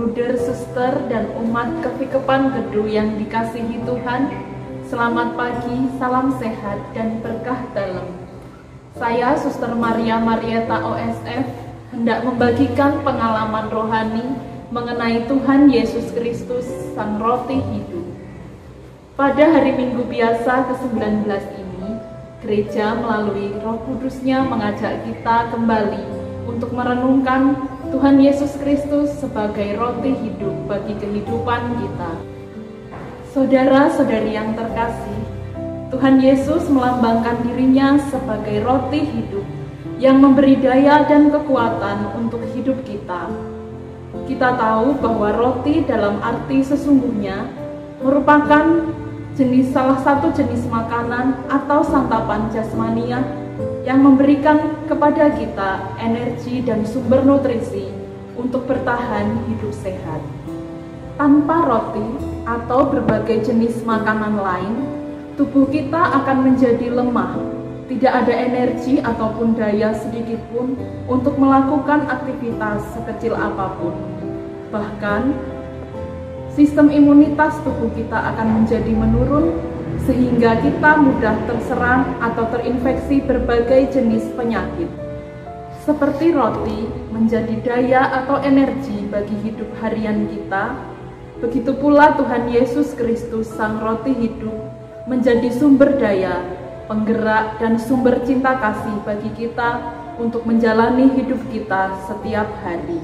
bruder, suster, dan umat Kepikepan Gedu yang dikasihi Tuhan. Selamat pagi, salam sehat, dan berkah dalam. Saya, Suster Maria Marieta OSF, hendak membagikan pengalaman rohani mengenai Tuhan Yesus Kristus, Sang Roti Hidup. Pada hari Minggu biasa ke-19 ini, gereja melalui Roh Kudus-Nya mengajak kita kembali untuk merenungkan Tuhan Yesus Kristus sebagai roti hidup bagi kehidupan kita. Saudara-saudari yang terkasih, Tuhan Yesus melambangkan dirinya sebagai roti hidup yang memberi daya dan kekuatan untuk hidup kita. Kita tahu bahwa roti dalam arti sesungguhnya merupakan salah satu jenis makanan atau santapan jasmania yang memberikan kepada kita energi dan sumber nutrisi untuk bertahan hidup sehat. Tanpa roti atau berbagai jenis makanan lain, tubuh kita akan menjadi lemah, tidak ada energi ataupun daya sedikit pun untuk melakukan aktivitas sekecil apapun. Bahkan, sistem imunitas tubuh kita akan menjadi menurun sehingga kita mudah terserang atau terinfeksi berbagai jenis penyakit. Seperti roti menjadi daya atau energi bagi hidup harian kita, begitu pula Tuhan Yesus Kristus, Sang Roti Hidup, menjadi sumber daya, penggerak, dan sumber cinta kasih bagi kita untuk menjalani hidup kita setiap hari.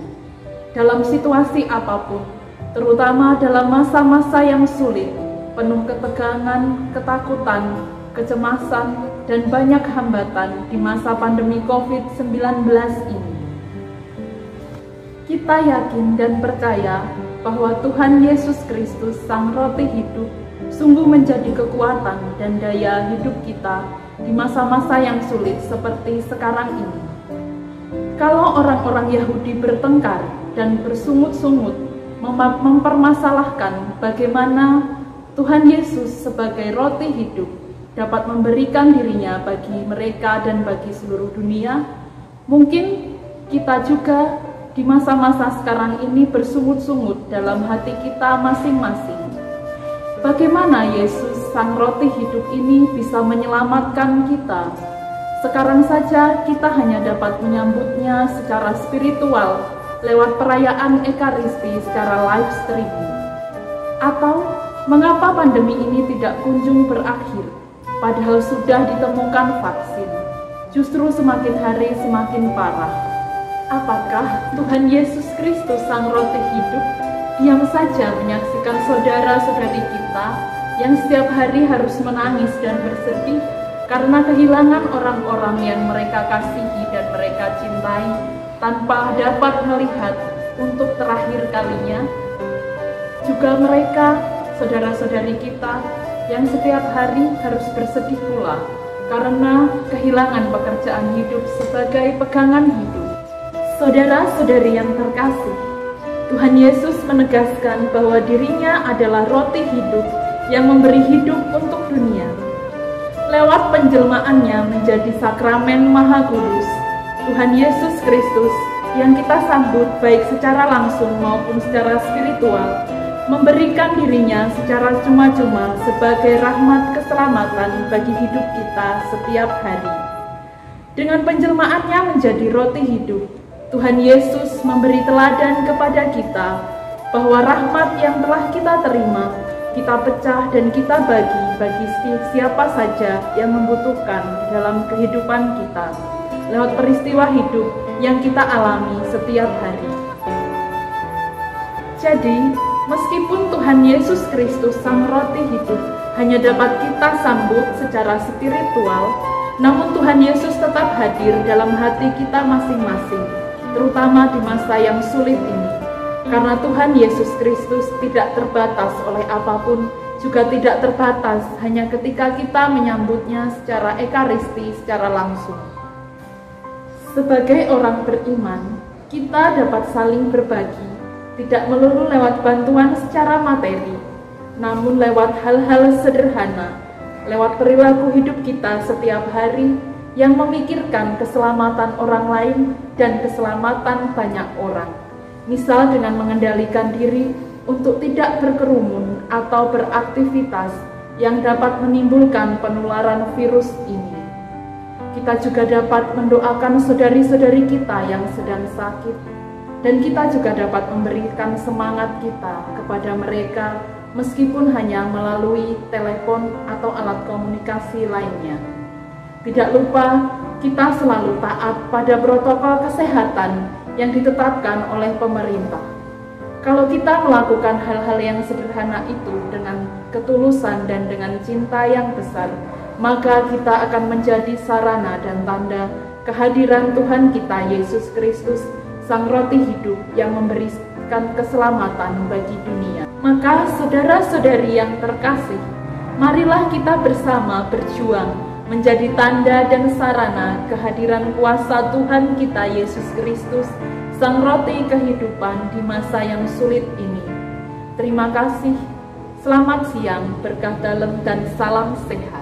Dalam situasi apapun, terutama dalam masa-masa yang sulit, penuh ketegangan, ketakutan, kecemasan, dan banyak hambatan di masa pandemi COVID-19 ini. Kita yakin dan percaya bahwa Tuhan Yesus Kristus, Sang Roti Hidup, sungguh menjadi kekuatan dan daya hidup kita di masa-masa yang sulit seperti sekarang ini. Kalau orang-orang Yahudi bertengkar dan bersungut-sungut mempermasalahkan bagaimana Tuhan Yesus sebagai roti hidup dapat memberikan dirinya bagi mereka dan bagi seluruh dunia, mungkin kita juga di masa-masa sekarang ini bersungut-sungut dalam hati kita masing-masing. Bagaimana Yesus, Sang Roti Hidup ini bisa menyelamatkan kita? Sekarang saja kita hanya dapat menyambutnya secara spiritual lewat perayaan Ekaristi secara live streaming. Atau mengapa pandemi ini tidak kunjung berakhir, padahal sudah ditemukan vaksin? Justru semakin hari semakin parah. Apakah Tuhan Yesus Kristus, Sang Roti Hidup, diam saja menyaksikan saudara-saudari kita yang setiap hari harus menangis dan bersedih karena kehilangan orang-orang yang mereka kasihi dan mereka cintai, tanpa dapat melihat untuk terakhir kalinya? Juga mereka, saudara-saudari kita, yang setiap hari harus bersedih pula karena kehilangan pekerjaan hidup sebagai pegangan hidup. Saudara-saudari yang terkasih, Tuhan Yesus menegaskan bahwa dirinya adalah roti hidup yang memberi hidup untuk dunia. Lewat penjelmaannya menjadi sakramen Maha Kudus, Tuhan Yesus Kristus yang kita sambut baik secara langsung maupun secara spiritual, memberikan dirinya secara cuma-cuma sebagai rahmat keselamatan bagi hidup kita setiap hari. Dengan penjelmaannya menjadi roti hidup, Tuhan Yesus memberi teladan kepada kita bahwa rahmat yang telah kita terima, kita pecah dan kita bagi siapa saja yang membutuhkan dalam kehidupan kita, lewat peristiwa hidup yang kita alami setiap hari. Jadi, meskipun Tuhan Yesus Kristus, Sang Roti Hidup, hanya dapat kita sambut secara spiritual, namun Tuhan Yesus tetap hadir dalam hati kita masing-masing, terutama di masa yang sulit ini. Karena Tuhan Yesus Kristus tidak terbatas oleh apapun, juga tidak terbatas hanya ketika kita menyambutnya secara Ekaristi, secara langsung. Sebagai orang beriman, kita dapat saling berbagi, tidak melulu lewat bantuan secara materi, namun lewat hal-hal sederhana, lewat perilaku hidup kita setiap hari yang memikirkan keselamatan orang lain dan keselamatan banyak orang. misal dengan mengendalikan diri untuk tidak berkerumun atau beraktivitas yang dapat menimbulkan penularan virus ini. Kita juga dapat mendoakan saudari-saudari kita yang sedang sakit, dan kita juga dapat memberikan semangat kita kepada mereka meskipun hanya melalui telepon atau alat komunikasi lainnya. Tidak lupa, kita selalu taat pada protokol kesehatan yang ditetapkan oleh pemerintah. Kalau kita melakukan hal-hal yang sederhana itu dengan ketulusan dan dengan cinta yang besar, maka kita akan menjadi sarana dan tanda kehadiran Tuhan kita Yesus Kristus, Sang Roti Hidup yang memberikan keselamatan bagi dunia. Maka saudara-saudari yang terkasih, marilah kita bersama berjuang menjadi tanda dan sarana kehadiran kuasa Tuhan kita Yesus Kristus, Sang Roti Kehidupan di masa yang sulit ini. Terima kasih, selamat siang, berkah dalam dan salam sehat.